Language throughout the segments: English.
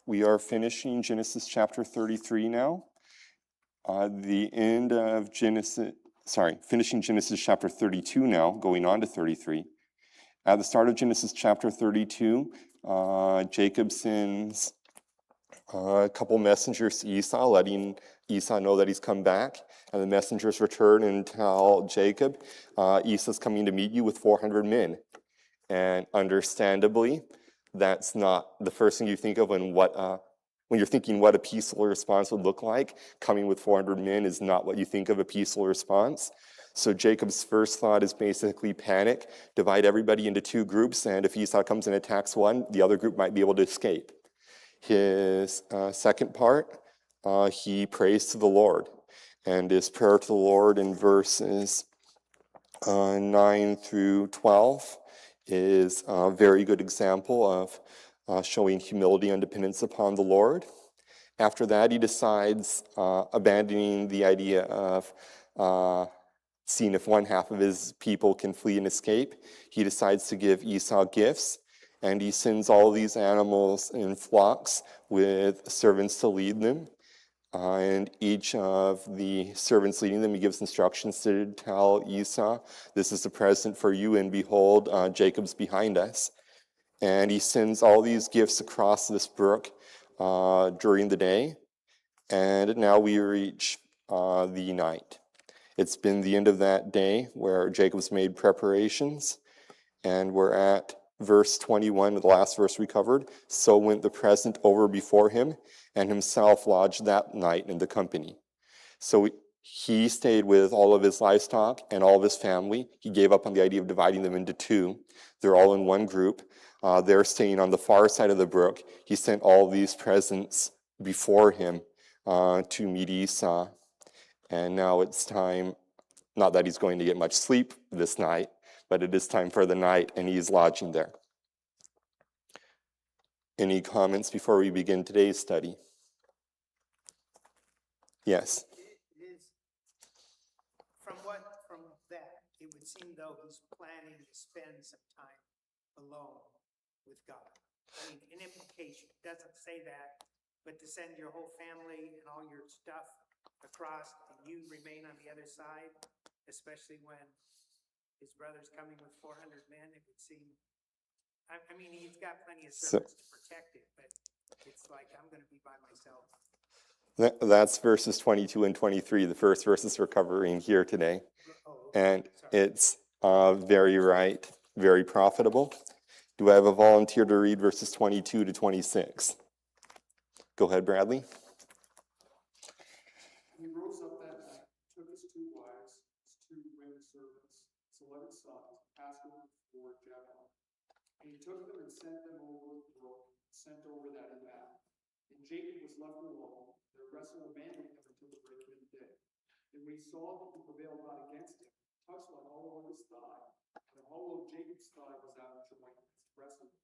We are finishing Genesis chapter 33 now. Finishing Genesis chapter 32 now, going on to 33. At the start of Genesis chapter 32, Jacob sends a couple messengers to Esau, letting Esau know that he's come back. And the messengers return and tell Jacob, Esau's coming to meet you with 400 men. And understandably, that's not the first thing you think of when you're thinking what a peaceful response would look like. Coming with 400 men is not what you think of a peaceful response. So Jacob's first thought is basically panic, divide everybody into two groups, and if Esau comes and attacks one, the other group might be able to escape. His second part, he prays to the Lord. And his prayer to the Lord in verses 9 through 12 is a very good example of showing humility and dependence upon the Lord. After that, he decides, abandoning the idea of seeing if one half of his people can flee and escape, he decides to give Esau gifts, and he sends all these animals in flocks with servants to lead them. And each of the servants leading them, he gives instructions to tell Esau, this is a present for you, and behold, Jacob's behind us. And he sends all these gifts across this brook during the day. And now we reach the night. It's been the end of that day where Jacob's made preparations, and we're at verse 21, the last verse we covered. So went the present over before him, and himself lodged that night in the company. So he stayed with all of his livestock and all of his family. He gave up on the idea of dividing them into two. They're all in one group. They're staying on the far side of the brook. He sent all these presents before him to meet Esau. And now it's time, not that he's going to get much sleep this night, but it is time for the night, and he's lodging there. Any comments before we begin today's study? Yes. It is, from that, it would seem though he's planning to spend some time alone with God. I mean, an implication, it doesn't say that, but to send your whole family and all your stuff across and you remain on the other side, especially when his brother's coming with 400 men, it would seem, I mean, he's got plenty of servants to protect it, but it's like, I'm going to be by myself. That's verses 22 and 23, the first verses we're covering here today. And it's very right, very profitable. Do I have a volunteer to read verses 22 to 26? Go ahead, Bradley. He rose up that night, took his 2 wives, his 2 women servants, his 11 sons, passed over before Jabbok. And he took them and sent them over the brook, sent over that he had. And Jacob was left alone. The rest of the men him until the break of the day. And we saw that he prevailed not against him, touched the hollow of his thigh, and the hollow of Jacob's thigh was out of joint as the rest of them.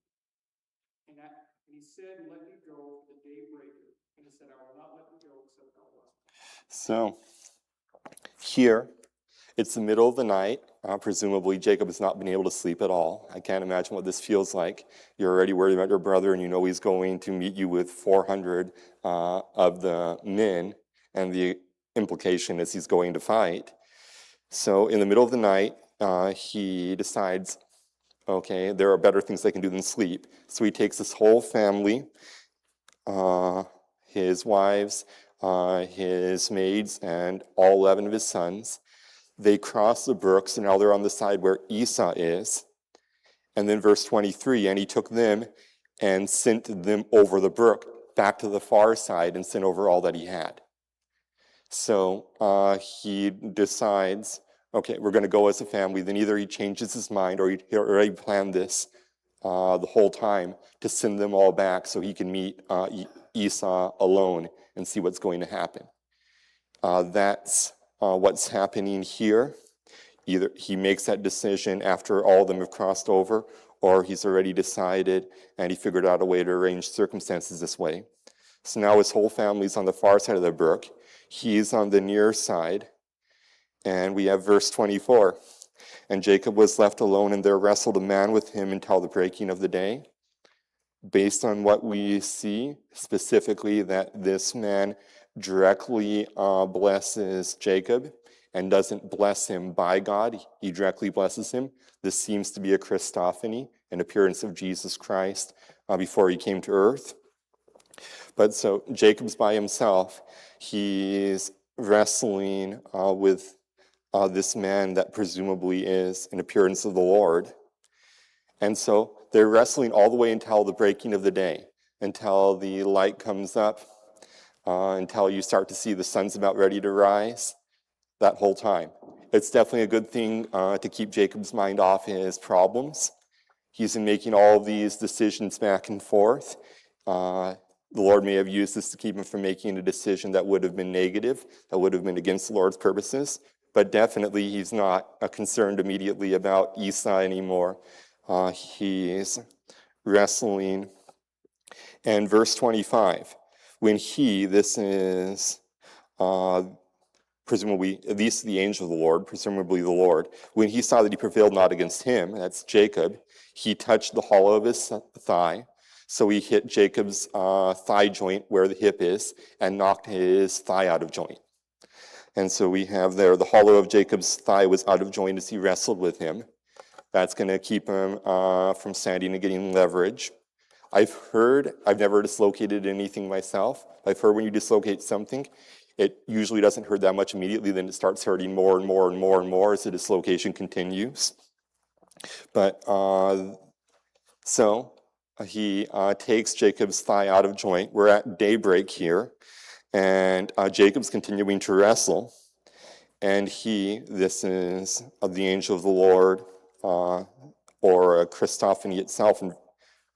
And he said, let me go, for the day breaketh. And he said, I will not let you go except thou bless me. So here, it's the middle of the night. Presumably, Jacob has not been able to sleep at all. I can't imagine what this feels like. You're already worried about your brother, and you know he's going to meet you with 400 of the men, and the implication is he's going to fight. So in the middle of the night, he decides, okay, there are better things I can do than sleep. So he takes his whole family, his wives, his maids, and all 11 of his sons. They cross the brook, so now they're on the side where Esau is. And then verse 23, and he took them and sent them over the brook back to the far side and sent over all that he had. So he decides, okay, we're going to go as a family. Then either he changes his mind or he already planned this the whole time to send them all back so he can meet Esau alone and see what's going to happen. That's what's happening here. Either he makes that decision after all of them have crossed over, or he's already decided and he figured out a way to arrange circumstances this way. So now his whole family's on the far side of the brook. He's on the near side. And we have verse 24. And Jacob was left alone, and there wrestled a man with him until the breaking of the day. based on what we see, specifically that this man directly blesses Jacob and doesn't bless him by God, he directly blesses him. This seems to be a Christophany, an appearance of Jesus Christ before he came to earth. But so Jacob's by himself. He's wrestling with this man that presumably is an appearance of the Lord. And so they're wrestling all the way until the breaking of the day, until the light comes up, until you start to see the sun's about ready to rise, that whole time. It's definitely a good thing to keep Jacob's mind off his problems. He's been making all of these decisions back and forth. The Lord may have used this to keep him from making a decision that would have been negative, that would have been against the Lord's purposes. But definitely he's not concerned immediately about Esau anymore. He's wrestling. And verse 25, when he, this is presumably, at least the angel of the Lord, presumably the Lord, when he saw that he prevailed not against him, that's Jacob, he touched the hollow of his thigh. So he hit Jacob's thigh joint where the hip is and knocked his thigh out of joint. And so we have there the hollow of Jacob's thigh was out of joint as he wrestled with him. That's going to keep him from standing and getting leverage. I've never dislocated anything myself. I've heard when you dislocate something, it usually doesn't hurt that much immediately, then it starts hurting more and more and more and more as the dislocation continues. But so he takes Jacob's thigh out of joint. We're at daybreak here, and Jacob's continuing to wrestle. And this is the angel of the Lord, or a Christophany itself. And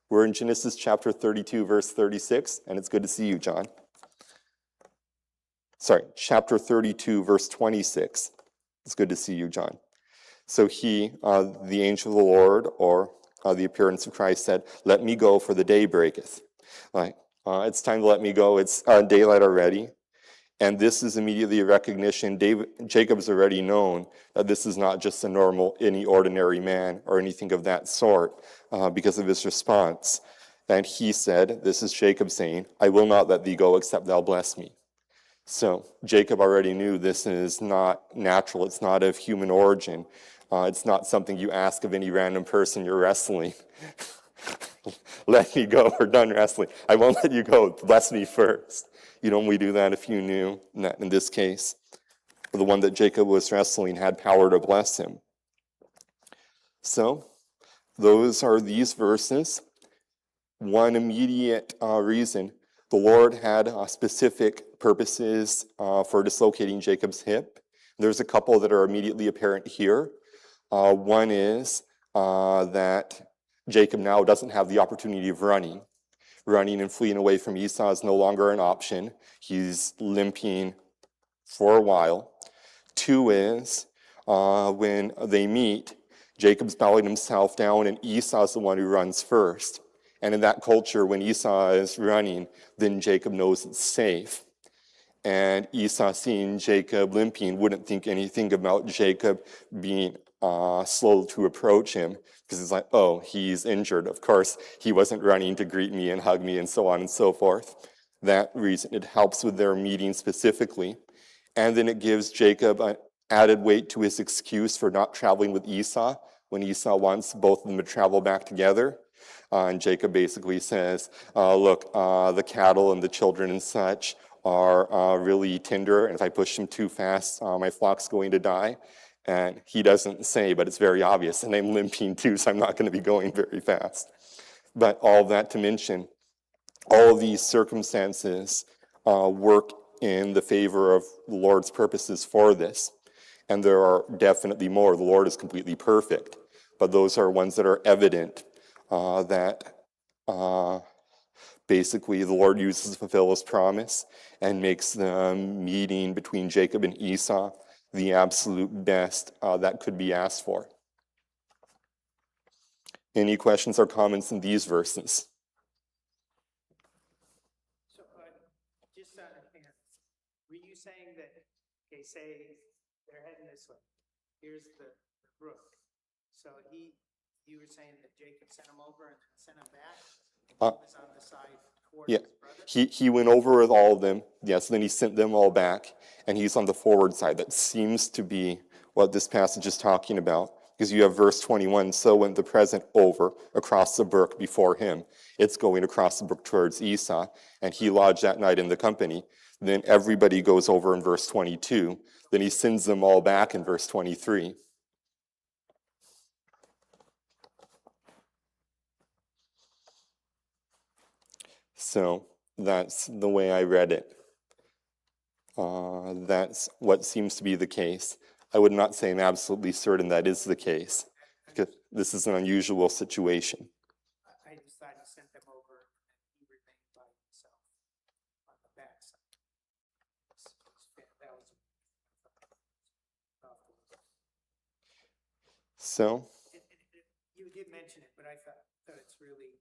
we're in Genesis chapter 32, verse 36, and it's good to see you, John. Sorry, chapter 32, verse 26. It's good to see you, John. So he, the angel of the Lord, or the appearance of Christ, said, "Let me go, for the day breaketh." It's time to let me go. It's daylight already. And this is immediately a recognition. Jacob's already known that this is not just a normal, any ordinary man or anything of that sort because of his response. And he said, this is Jacob saying, "I will not let thee go except thou bless me." So Jacob already knew this is not natural. It's not of human origin. It's not something you ask of any random person you're wrestling. "Let me go, we're done wrestling. I won't let you go, bless me first." You'd only do that if you knew that in this case, the one that Jacob was wrestling had power to bless him. So those are these verses. One immediate reason, the Lord had specific purposes for dislocating Jacob's hip. There's a couple that are immediately apparent here. One is that Jacob now doesn't have the opportunity of running. Running and fleeing away from Esau is no longer an option. He's limping for a while. Two is when they meet, Jacob's bowing himself down and Esau's the one who runs first. And in that culture, when Esau is running, then Jacob knows it's safe. And Esau, seeing Jacob limping, wouldn't think anything about Jacob being slow to approach him, because it's like, oh, he's injured. Of course, he wasn't running to greet me and hug me and so on and so forth. That reason, it helps with their meeting specifically. And then it gives Jacob an added weight to his excuse for not traveling with Esau when Esau wants both of them to travel back together. And Jacob basically says, look, the cattle and the children and such are really tender, and if I push them too fast, my flock's going to die. And he doesn't say, but it's very obvious, and I'm limping too, so I'm not going to be going very fast. But all that to mention, all of these circumstances work in the favor of the Lord's purposes for this. And there are definitely more. The Lord is completely perfect, but those are ones that are evident that basically the Lord uses to fulfill his promise and makes the meeting between Jacob and Esau the absolute best that could be asked for. Any questions or comments in these verses? So, just to understand, were you saying that, okay, say they're heading this way, here's the brook. So you were saying that Jacob sent him over and sent him back? Uh, He was on the side towards Yeah, his brother? he went over with all of them. Yes, then he sent them all back, and he's on the forward side. That seems to be what this passage is talking about, because you have verse 21. So went the present over across the brook before him. It's going across the brook towards Esau, and he lodged that night in the company. Then everybody goes over in verse 22. Then he sends them all back in verse 23. So that's the way I read it. That's what seems to be the case. I would not say I'm absolutely certain that is the case, because this is an unusual situation. I just thought he sent them over and he remained by himself on the backside. That was. So, You did mention it, but I thought it's really,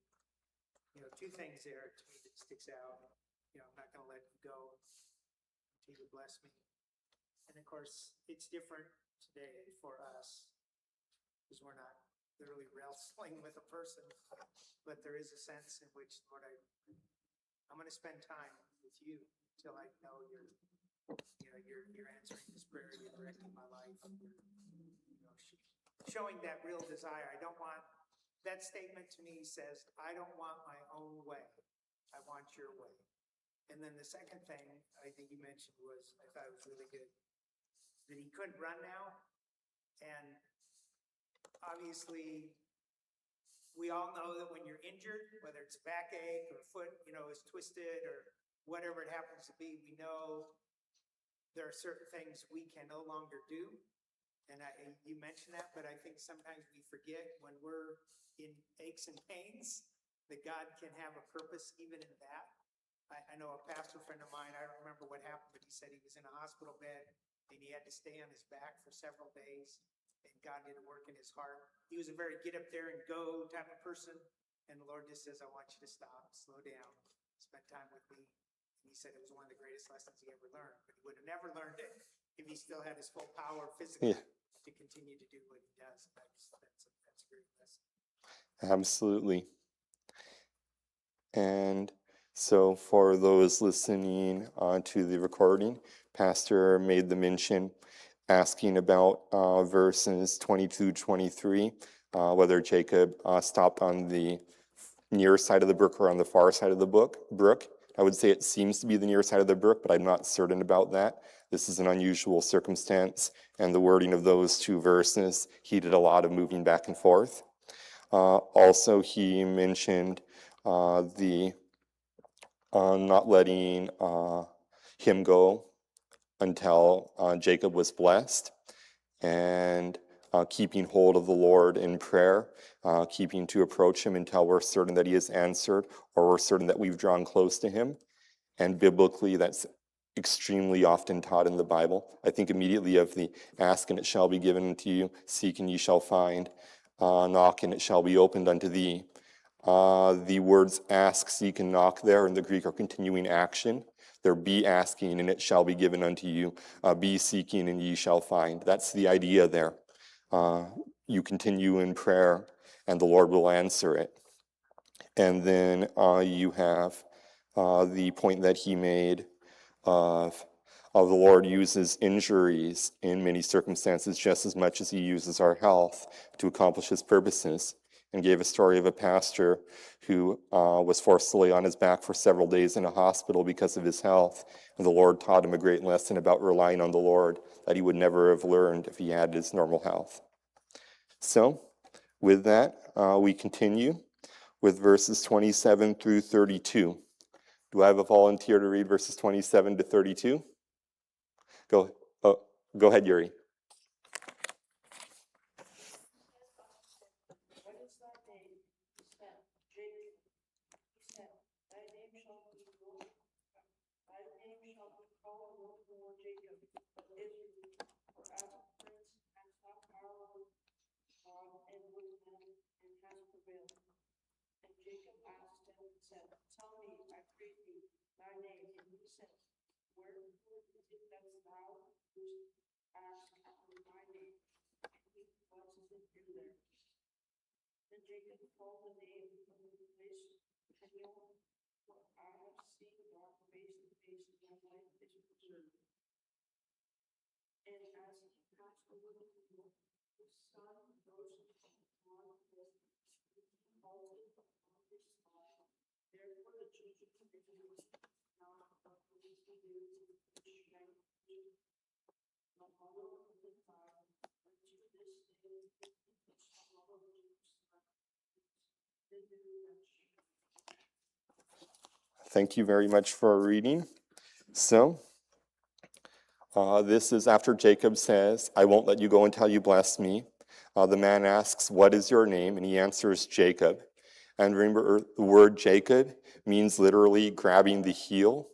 two things there to me that sticks out. I'm not gonna let you go until you bless me. And of course, it's different today for us, because we're not literally wrestling with a person, but there is a sense in which, Lord, I'm gonna spend time with you till I know you're answering this prayer, you're directing my life, showing that real desire. I don't want, that statement to me says, I don't want my own way. I want your way. And then the second thing I think you mentioned was, I thought it was really good, that he couldn't run now. And obviously, we all know that when you're injured, whether it's backache or foot, is twisted or whatever it happens to be, we know there are certain things we can no longer do. And you mentioned that, but I think sometimes we forget when we're in aches and pains that God can have a purpose even in that. I know a pastor friend of mine, I don't remember what happened, but he said he was in a hospital bed and he had to stay on his back for several days, and God didn't work in his heart. He was a very get up there and go type of person, and the Lord just says, I want you to stop, slow down, spend time with me. And he said it was one of the greatest lessons he ever learned, but he would have never learned it if he still had his full power physically to continue to do what he does. That's a great lesson. absolutely. And so for those listening to the recording, Pastor made the mention asking about verses 22, 23, whether Jacob stopped on the near side of the brook or on the far side of the brook. I would say it seems to be the near side of the brook, but I'm not certain about that. This is an unusual circumstance, and the wording of those two verses, he did a lot of moving back and forth. Also, he mentioned the not letting him go until Jacob was blessed, and keeping hold of the Lord in prayer, keeping to approach him until we're certain that he has answered, or we're certain that we've drawn close to him. And biblically, that's extremely often taught in the Bible. I think immediately of the ask and it shall be given unto you, seek and ye shall find, knock and it shall be opened unto thee. The words ask, seek, and knock there in the Greek are continuing action. There be asking and it shall be given unto you. Be seeking and ye shall find. That's the idea there. You continue in prayer and the Lord will answer it. And then you have the point that he made of the Lord uses injuries in many circumstances just as much as he uses our health to accomplish his purposes, and gave a story of a pastor who was forced to lay on his back for several days in a hospital because of his health. And the Lord taught him a great lesson about relying on the Lord that he would never have learned if he had his normal health. So, with that, we continue with verses 27 through 32. Do I have a volunteer to read verses 27 to 32? Go ahead, Yuri. What is thy name? He said, Jacob. He said, thy name shall be Lord. Thy name shall be called no more Jacob, but Israel. For as a prince hast thou power with God and with men, and hast prevailed. And Jacob asked him and said, tell me, I pray thee, thy name. And he said, wherefore is it that thou dost ask after my name? And what does it do there? Then Jacob called the name of the place continual, for I have seen God face to face, and my life is preserved. And as he passed over the field, the sun rose on the halted on this spot. Therefore the children of Israel not believed the news which strength the hollow of the thigh unto this day, which hollow of Jerusalem, the new mention. Thank you very much for reading. So, this is after Jacob says, I won't let you go until you bless me. The man asks, what is your name? And he answers, Jacob. And remember, the word Jacob means literally grabbing the heel.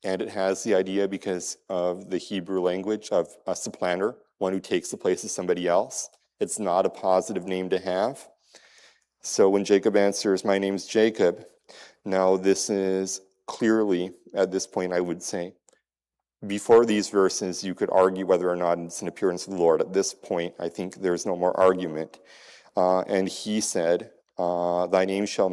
And it has the idea, because of the Hebrew language, of a supplanter, one who takes the place of somebody else. It's not a positive name to have. So when Jacob answers, my name's Jacob, now this is clearly, at this point, I would say, before these verses, you could argue whether or not it's an appearance of the Lord. At this point, I think there's no more argument. And he said, thy name shall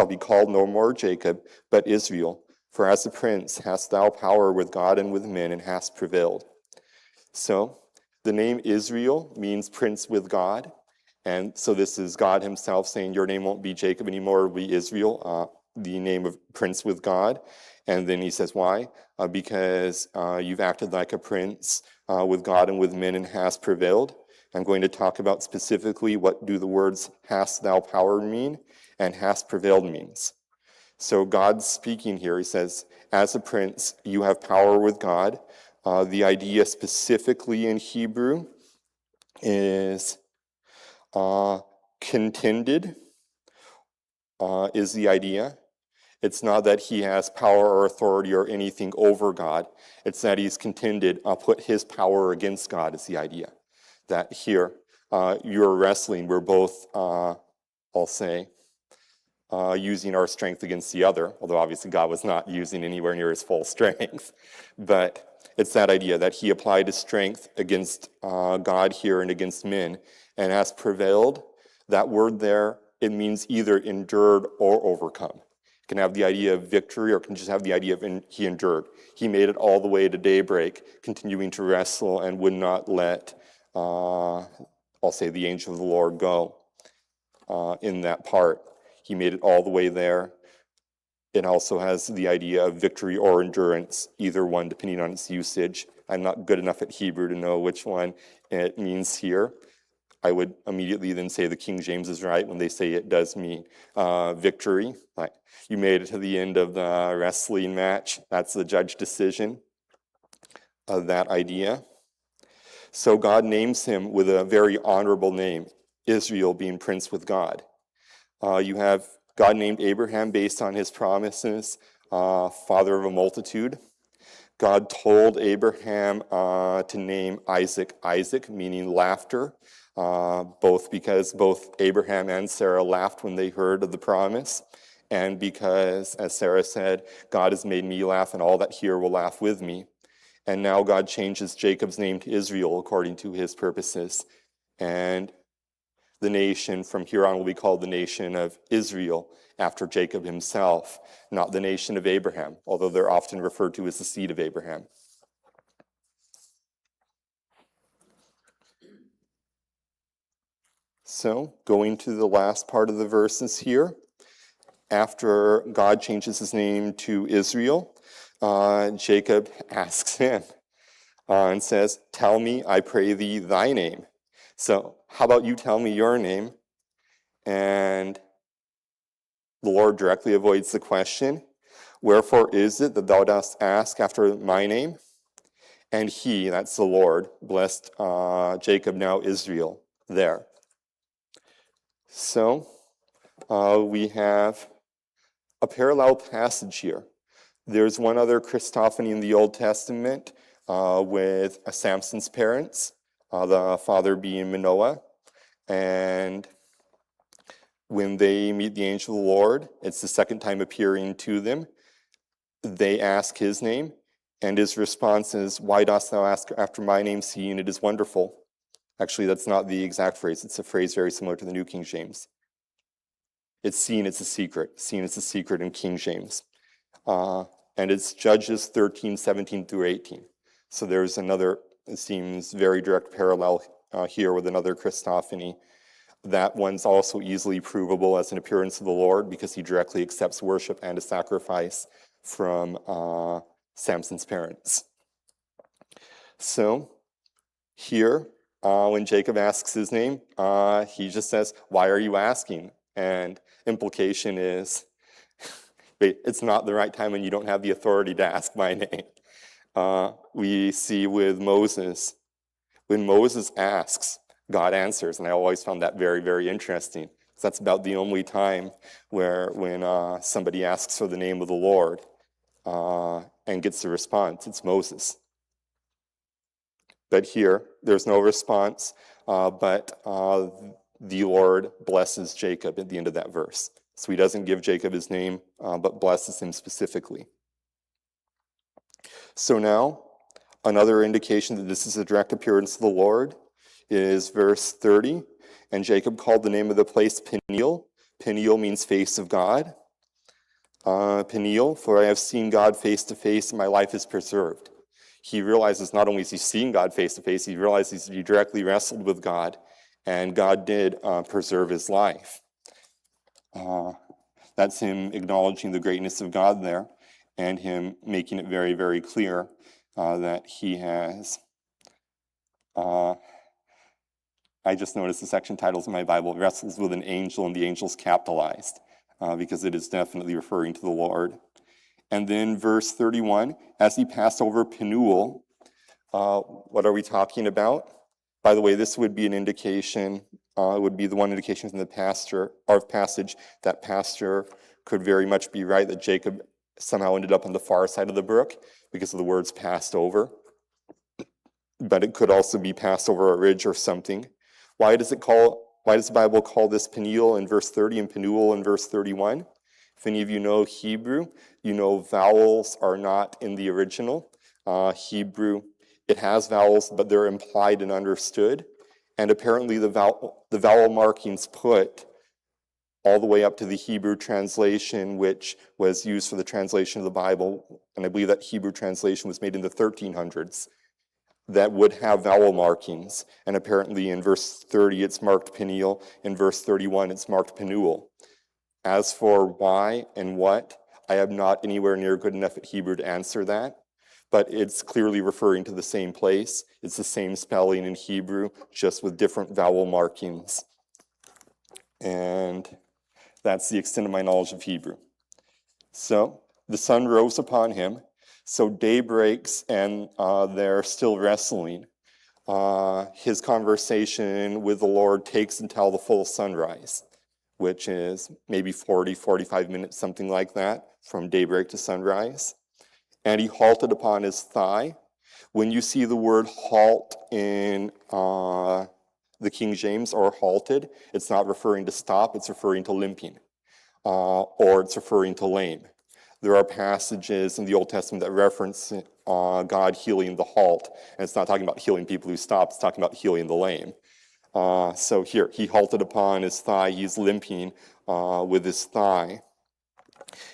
be called no more Jacob, but Israel. For as a prince hast thou power with God and with men, and hast prevailed. So the name Israel means prince with God. And so this is God himself saying, your name won't be Jacob anymore, it will be Israel, the name of prince with God. And then he says, why? Because you've acted like a prince with God and with men, and hast prevailed. I'm going to talk about specifically what do the words hast thou power mean and hast prevailed means. So God's speaking here. He says, as a prince, you have power with God. The idea specifically in Hebrew is contended is the idea. It's not that he has power or authority or anything over God. It's that he's contended, put his power against God is the idea. That here, you're wrestling, we're both, I'll say, using our strength against the other, although obviously God was not using anywhere near his full strength. But it's that idea that he applied his strength against God here and against men, and has prevailed. That word there, it means either endured or overcome. It can have the idea of victory, or it can just have the idea of he endured. He made it all the way to daybreak, continuing to wrestle, and would not let, I'll say, the angel of the Lord go in that part. He made it all the way there. It also has the idea of victory or endurance, either one, depending on its usage. I'm not good enough at Hebrew to know which one it means here. I would immediately then say the King James is right when they say it does mean victory. Like, you made it to the end of the wrestling match. That's the judge decision of that idea. So God names him with a very honorable name, Israel being prince with God. You have God named Abraham based on his promises, father of a multitude. God told Abraham to name Isaac, meaning laughter, both because both Abraham and Sarah laughed when they heard of the promise, and because, as Sarah said, God has made me laugh, and all that hear will laugh with me. And now God changes Jacob's name to Israel according to his purposes. And the nation from here on will be called the nation of Israel, after Jacob himself, not the nation of Abraham, although they're often referred to as the seed of Abraham. So, going to the last part of the verses here, after God changes his name to Israel, Jacob asks him and says, tell me, I pray thee, thy name. So, how about you tell me your name? And the Lord directly avoids the question, wherefore is it that thou dost ask after my name? And he, that's the Lord, blessed Jacob, now Israel, there. So, we have a parallel passage here. There's one other Christophany in the Old Testament with Samson's parents, the father being Manoah, and when they meet the angel of the Lord, it's the second time appearing to them. They ask his name, and his response is, why dost thou ask after my name, seeing it is wonderful? Actually, that's not the exact phrase. It's a phrase very similar to the New King James. It's seen it's a secret. Seen it's a secret in King James. And it's Judges 13, 17 through 18. So there's another, it seems, very direct parallel here with another Christophany. That one's also easily provable as an appearance of the Lord because he directly accepts worship and a sacrifice from Samson's parents. So here, when Jacob asks his name, he just says, "Why are you asking?" And implication is, wait, it's not the right time and you don't have the authority to ask my name. We see with Moses, when Moses asks, God answers, and I always found that very, very interesting. That's about the only time when somebody asks for the name of the Lord and gets a response, it's Moses. But here, there's no response, but the Lord blesses Jacob at the end of that verse. So he doesn't give Jacob his name, but blesses him specifically. So now, another indication that this is a direct appearance of the Lord is verse 30. And Jacob called the name of the place Peniel. Peniel means face of God. Peniel, for I have seen God face to face, and my life is preserved. He realizes not only is he seeing God face to face, he realizes he directly wrestled with God, and God did preserve his life. That's him acknowledging the greatness of God there, and him making it very, very clear that he has... I just noticed the section titles in my Bible, wrestles with an angel, and the angel's capitalized, because it is definitely referring to the Lord. And then verse 31, as he passed over Penuel, what are we talking about? By the way, this would be an indication, would be the one indication from the passage that Pastor could very much be right, that Jacob somehow ended up on the far side of the brook because of the words passed over. But it could also be passed over a ridge or something. Why does the Bible call this Peniel in verse 30 and Penuel in verse 31? If any of you know Hebrew, you know vowels are not in the original. Hebrew, it has vowels, but they're implied and understood. And apparently the vowel markings put all the way up to the Hebrew translation, which was used for the translation of the Bible, and I believe that Hebrew translation was made in the 1300s, that would have vowel markings. And apparently in verse 30, it's marked Peniel. In verse 31, it's marked Penuel. As for why and what, I am not anywhere near good enough at Hebrew to answer that, but it's clearly referring to the same place. It's the same spelling in Hebrew, just with different vowel markings. And that's the extent of my knowledge of Hebrew. So the sun rose upon him. So day breaks and they're still wrestling. His conversation with the Lord takes until the full sunrise, which is maybe 40, 45 minutes, something like that, from daybreak to sunrise. And he halted upon his thigh. When you see the word halt in the King James, or halted, it's not referring to stop, it's referring to limping, or it's referring to lame. There are passages in the Old Testament that reference God healing the halt, and it's not talking about healing people who stop, it's talking about healing the lame. So here, he halted upon his thigh, he's limping with his thigh.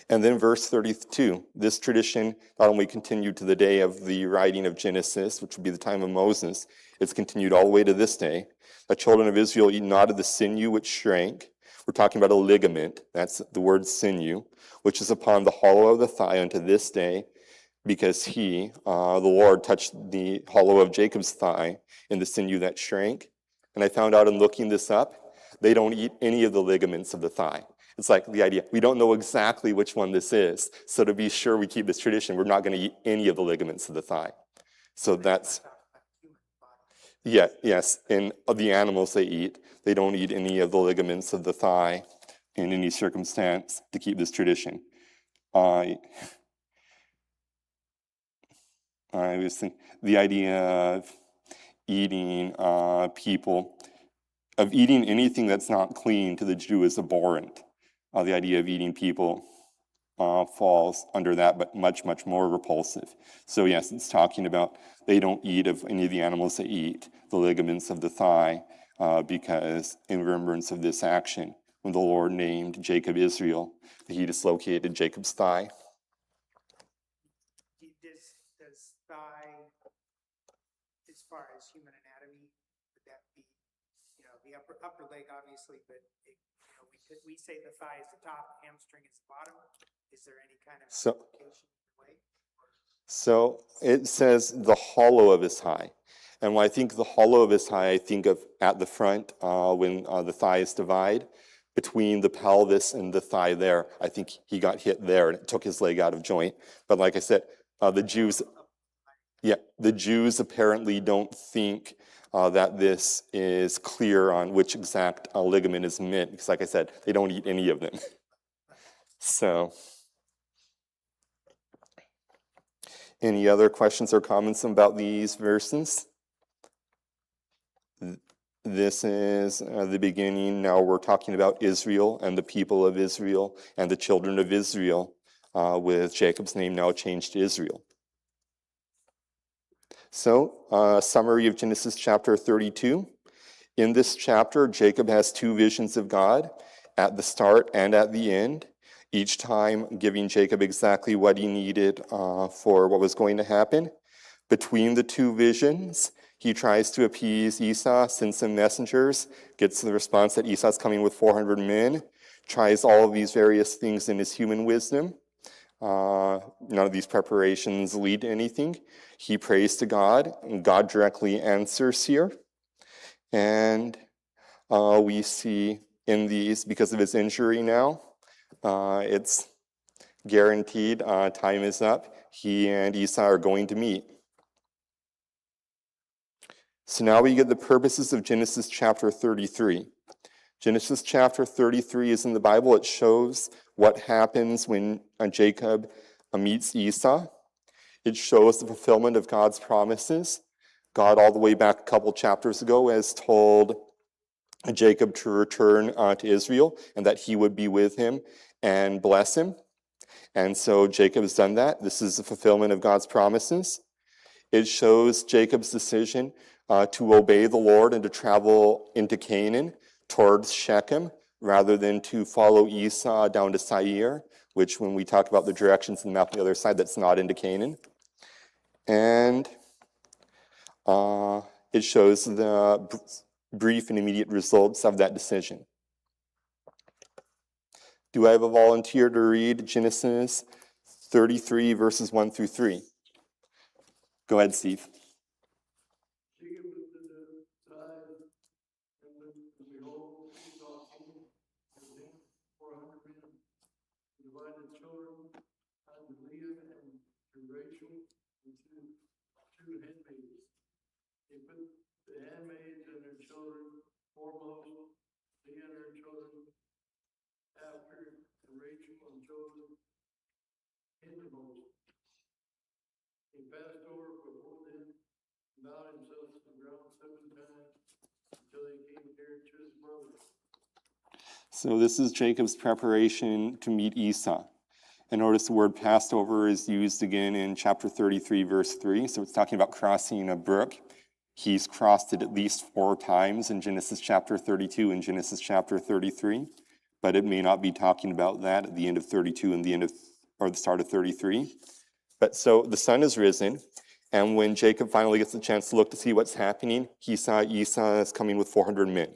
And then verse 32, this tradition not only continued to the day of the writing of Genesis, which would be the time of Moses, it's continued all the way to this day. The children of Israel eat not of the sinew which shrank. We're talking about a ligament, that's the word sinew, which is upon the hollow of the thigh unto this day, because he, the Lord, touched the hollow of Jacob's thigh in the sinew that shrank. And I found out in looking this up, they don't eat any of the ligaments of the thigh. It's like the idea, we don't know exactly which one this is, so to be sure we keep this tradition, we're not going to eat any of the ligaments of the thigh. So that's, yeah, yes, in the animals they eat, they don't eat any of the ligaments of the thigh in any circumstance to keep this tradition. I was thinking, the idea of eating eating anything that's not clean to the Jew is abhorrent. The idea of eating people falls under that, but much, much more repulsive. So yes, it's talking about they don't eat of any of the animals they eat, the ligaments of the thigh, because in remembrance of this action, when the Lord named Jacob Israel. He dislocated Jacob's thigh. Does thigh, as far as human anatomy, would that be, the upper leg obviously, but we say the thigh is the top, hamstring is the bottom. Is there any kind of So- implication way? So it says the hollow of his thigh. And when I think the hollow of his thigh, I think of at the front when the thighs divide between the pelvis and the thigh there. I think he got hit there and it took his leg out of joint. But like I said, the Jews apparently don't think that this is clear on which exact ligament is meant, because like I said, they don't eat any of them. So, any other questions or comments about these verses? This is the beginning. Now we're talking about Israel and the people of Israel and the children of Israel, with Jacob's name now changed to Israel. So, summary of Genesis chapter 32. In this chapter, Jacob has two visions of God at the start and at the end, each time giving Jacob exactly what he needed for what was going to happen. Between the two visions, he tries to appease Esau, sends some messengers, gets the response that Esau's coming with 400 men, tries all of these various things in his human wisdom. None of these preparations lead to anything. He prays to God, and God directly answers here. And we see in these, because of his injury now, it's guaranteed time is up. He and Esau are going to meet. So now we get the purposes of Genesis chapter 33. Genesis chapter 33 is in the Bible. It shows what happens when Jacob meets Esau. It shows the fulfillment of God's promises. God, all the way back a couple chapters ago, has told Jacob to return to Israel and that he would be with him and bless him. And so Jacob has done that. This is the fulfillment of God's promises. It shows Jacob's decision to obey the Lord and to travel into Canaan towards Shechem rather than to follow Esau down to Seir, which when we talk about the directions in the map on the other side, that's not into Canaan. And it shows the brief and immediate results of that decision. Do I have a volunteer to read Genesis 33, verses 1 through 3? Go ahead, Steve. Jacob looked at the side, and behold, Esau came, and then 400 men divided children unto Leah and to Rachel and to two handmaids. He put the handmaids and their children foremost, Leah and her children after, and Rachel and children hindermost. He passed over before them, bowed himself to the ground 7 times until he came near to his brother. So this is Jacob's preparation to meet Esau. And notice the word passed over is used again in chapter 33, verse 3. So it's talking about crossing a brook. He's crossed it at least 4 times in Genesis chapter 32 and Genesis chapter 33. But it may not be talking about that at the end of 32 and the start of 33. But so the sun has risen, and when Jacob finally gets the chance to look to see what's happening, he saw Esau is coming with 400 men.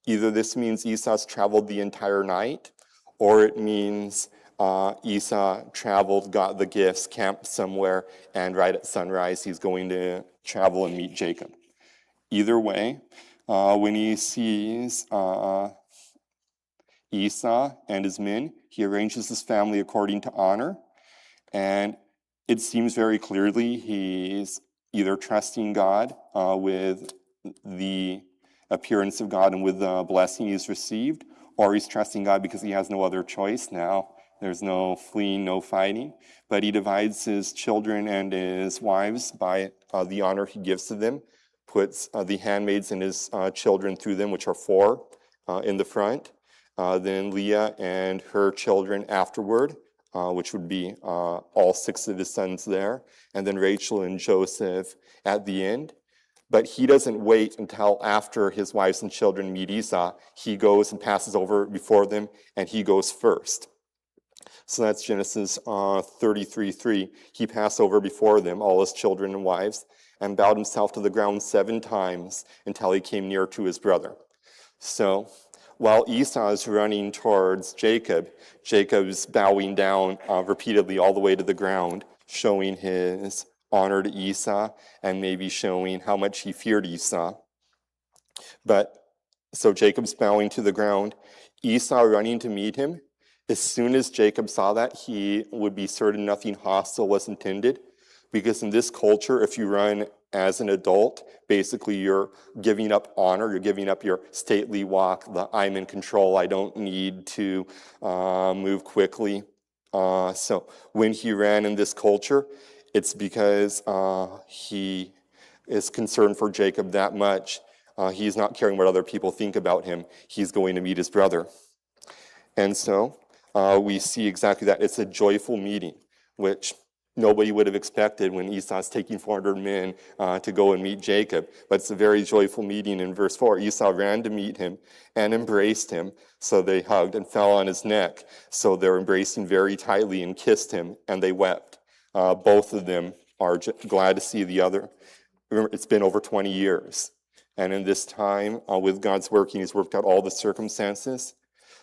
Either this means Esau's traveled the entire night, or it means Esau traveled, got the gifts, camped somewhere, and right at sunrise he's going to travel and meet Jacob. Either way, when he sees Esau and his men, he arranges his family according to honor, and it seems very clearly he's either trusting God with the appearance of God and with the blessing he's received, or he's trusting God because he has no other choice now. There's no fleeing, no fighting, but he divides his children and his wives by the honor he gives to them, puts the handmaids and his children through them, which are 4 in the front, then Leah and her children afterward, which would be all 6 of his sons there, and then Rachel and Joseph at the end. But he doesn't wait until after his wives and children meet Esau. He goes and passes over before them, and he goes first. So that's Genesis 33:3. He passed over before them, all his children and wives, and bowed himself to the ground 7 times until he came near to his brother. So while Esau is running towards Jacob, Jacob's bowing down repeatedly all the way to the ground, showing his honor to Esau and maybe showing how much he feared Esau. But so Jacob's bowing to the ground, Esau running to meet him. As soon as Jacob saw that, he would be certain nothing hostile was intended, because in this culture, if you run as an adult, basically you're giving up honor, you're giving up your stately walk, the I'm in control, I don't need to move quickly. So when he ran in this culture, it's because he is concerned for Jacob that much. He's not caring what other people think about him. He's going to meet his brother. And so we see exactly that. It's a joyful meeting, which nobody would have expected when Esau's taking 400 men to go and meet Jacob. But it's a very joyful meeting in verse 4. Esau ran to meet him and embraced him. So they hugged and fell on his neck. So they're embracing very tightly and kissed him, and they wept. Both of them are glad to see the other. Remember, it's been over 20 years. And in this time, with God's working, he's worked out all the circumstances.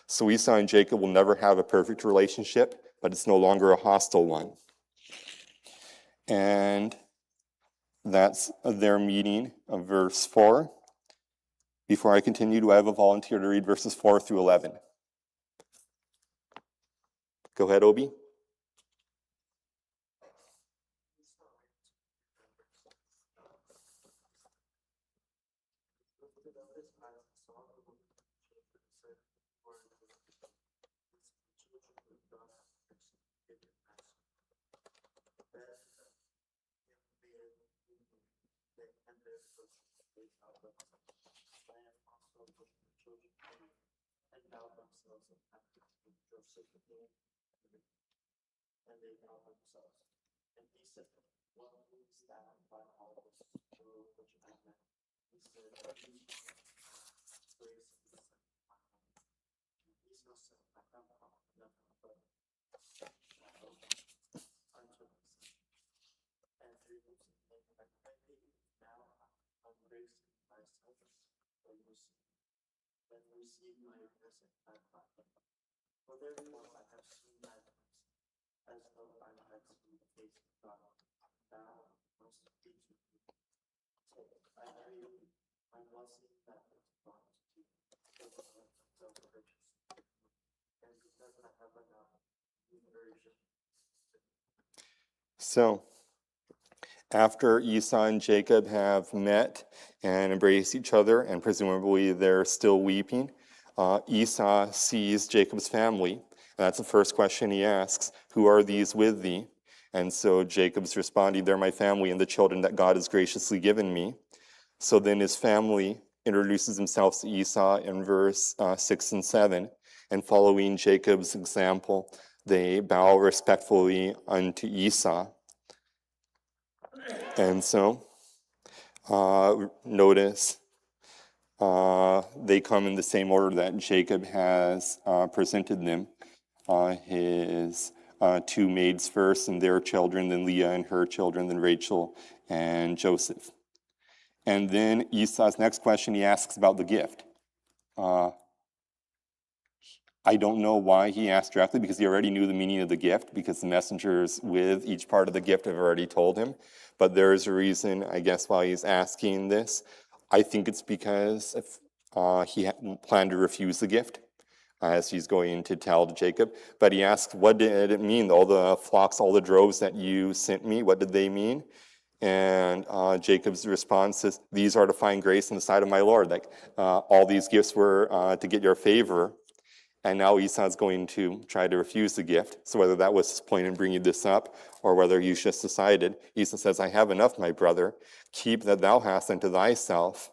So Esau and Jacob will never have a perfect relationship, but it's no longer a hostile one. And that's their meeting of verse 4. Before I continue, do I have a volunteer to read verses 4 through 11? Go ahead, Obi. And they bowed themselves. And he said, "What is that by all this which I met?" He said, "Grace is Esau said, "I have nothing but shadow unto myself." And Jacob said, "I pray thee now have grace in thyself, and receive my blessing by my. For therefore I have seen thy face, as though I had seen the face of God. Thou must teach me. So I pray you, my blessing that was brought to you, because of self-righteous, and because I have enough conversion." So, after Esau and Jacob have met and embraced each other, and presumably they're still weeping, Esau sees Jacob's family. And that's the first question he asks, "Who are these with thee?" And so Jacob's responding, "They're my family and the children that God has graciously given me." So then his family introduces themselves to Esau in verse 6 and 7. And following Jacob's example, they bow respectfully unto Esau. And so notice they come in the same order that Jacob has presented them. His 2 maids first and their children, then Leah and her children, then Rachel and Joseph. And then Esau's next question, he asks about the gift. I don't know why he asked directly, because he already knew the meaning of the gift, because the messengers with each part of the gift have already told him. But there is a reason, I guess, why he's asking this. I think it's because he planned to refuse the gift, as he's going to tell to Jacob. But he asked, "What did it mean? All the flocks, all the droves that you sent me, what did they mean?" And Jacob's response is, "These are to find grace in the sight of my Lord." Like all these gifts were to get your favor. And now Esau's going to try to refuse the gift. So whether that was his point in bringing this up, or whether he's just decided, Esau says, "I have enough, my brother. Keep that thou hast unto thyself."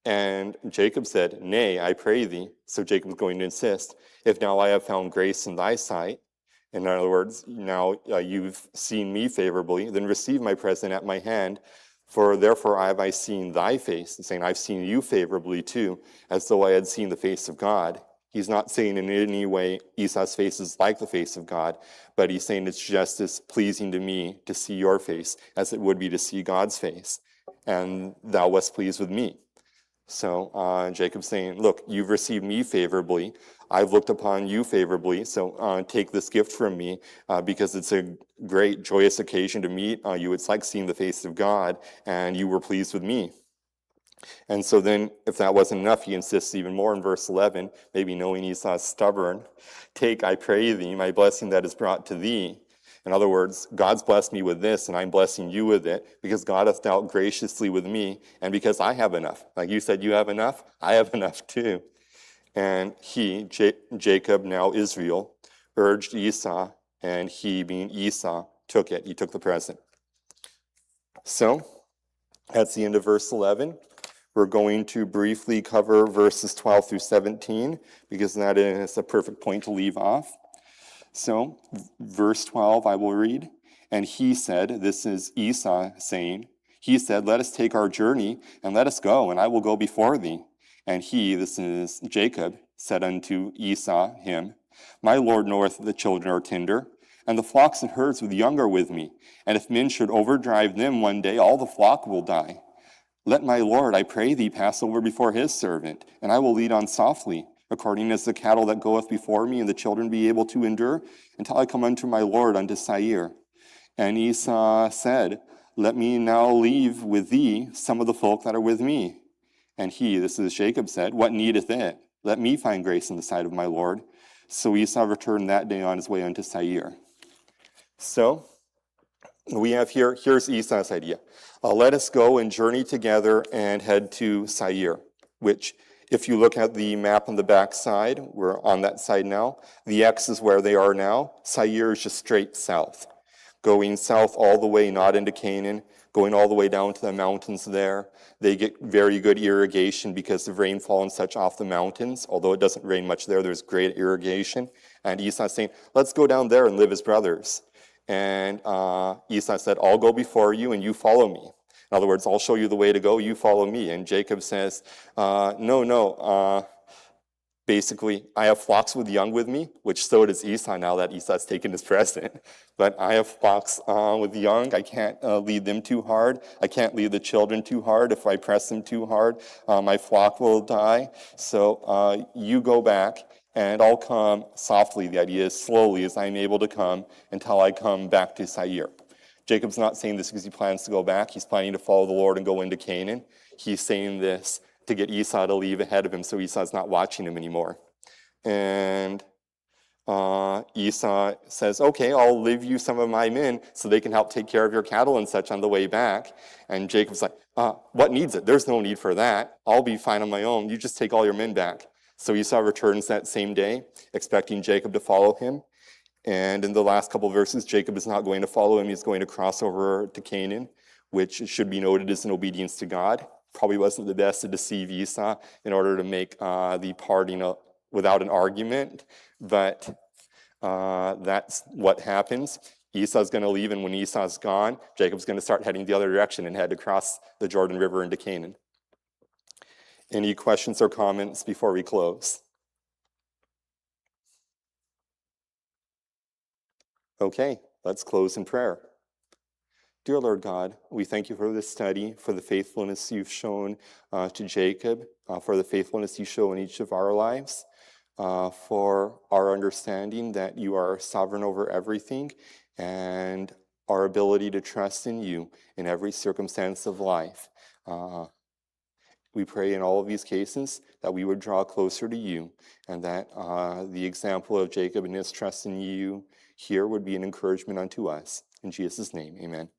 And Jacob said, "Nay, I pray thee." So Jacob's going to insist, "If now I have found grace in thy sight," in other words, now you've seen me favorably, "then receive my present at my hand, For therefore have I seen thy face, saying I've seen you favorably too, as though I had seen the face of God. He's not saying in any way Esau's face is like the face of God, but he's saying it's just as pleasing to me to see your face as it would be to see God's face. And thou wast pleased with me. So Jacob's saying, look, you've received me favorably. I've looked upon you favorably. So take this gift from me because it's a great, joyous occasion to meet you. It's like seeing the face of God, and you were pleased with me. And so then, if that wasn't enough, he insists even more in verse 11, maybe knowing Esau's stubborn. Take, I pray thee, my blessing that is brought to thee. In other words, God's blessed me with this, and I'm blessing you with it, because God hath dealt graciously with me, and because I have enough. Like you said, you have enough, I have enough too. And he, Jacob, now Israel, urged Esau, and he, being Esau, took it. He took the present. So, that's the end of verse 11. We're going to briefly cover verses 12 through 17, because that is a perfect point to leave off. So, verse 12, I will read. And he said, this is Esau saying, he said, let us take our journey, and let us go, and I will go before thee. And he, this is Jacob, said unto Esau, him, my Lord knoweth that the children are tender, and the flocks and herds with young are with me. And if men should overdrive them one day, all the flock will die. Let my Lord, I pray thee, pass over before his servant, and I will lead on softly, according as the cattle that goeth before me, and the children be able to endure, until I come unto my Lord, unto Seir. And Esau said, let me now leave with thee some of the folk that are with me. And he, this is Jacob, said, what needeth it? Let me find grace in the sight of my Lord. So Esau returned that day on his way unto Seir. So, we have here's Esau's idea. Let us go and journey together and head to Seir, which, if you look at the map on the back side, we're on that side now. The X is where they are now. Seir is just straight south. Going south all the way, not into Canaan, going all the way down to the mountains there. They get very good irrigation because of rainfall and such off the mountains. Although it doesn't rain much there, there's great irrigation. And Esau's saying, let's go down there and live as brothers. And Esau said, I'll go before you and you follow me. In other words, I'll show you the way to go, you follow me. And Jacob says, no. Basically, I have flocks with young with me, which so does Esau now that Esau's taken his present. But I have flocks with young. I can't lead them too hard. I can't lead the children too hard. If I press them too hard, my flock will die. So you go back. And I'll come softly, the idea is slowly, as I'm able to come until I come back to Seir. Jacob's not saying this because he plans to go back. He's planning to follow the Lord and go into Canaan. He's saying this to get Esau to leave ahead of him so Esau's not watching him anymore. And Esau says, okay, I'll leave you some of my men so they can help take care of your cattle and such on the way back. And Jacob's like, what needs it? There's no need for that. I'll be fine on my own. You just take all your men back. So Esau returns that same day, expecting Jacob to follow him. And in the last couple of verses, Jacob is not going to follow him. He's going to cross over to Canaan, which should be noted as an obedience to God. Probably wasn't the best to deceive Esau in order to make the parting without an argument. But that's what happens. Esau's going to leave, and when Esau's gone, Jacob's going to start heading the other direction and head across the Jordan River into Canaan. Any questions or comments before we close? Okay, let's close in prayer. Dear Lord God, we thank you for this study, for the faithfulness you've shown to Jacob, for the faithfulness you show in each of our lives, for our understanding that you are sovereign over everything, and our ability to trust in you in every circumstance of life. We pray in all of these cases that we would draw closer to you, and that the example of Jacob and his trust in you here would be an encouragement unto us. In Jesus' name, amen.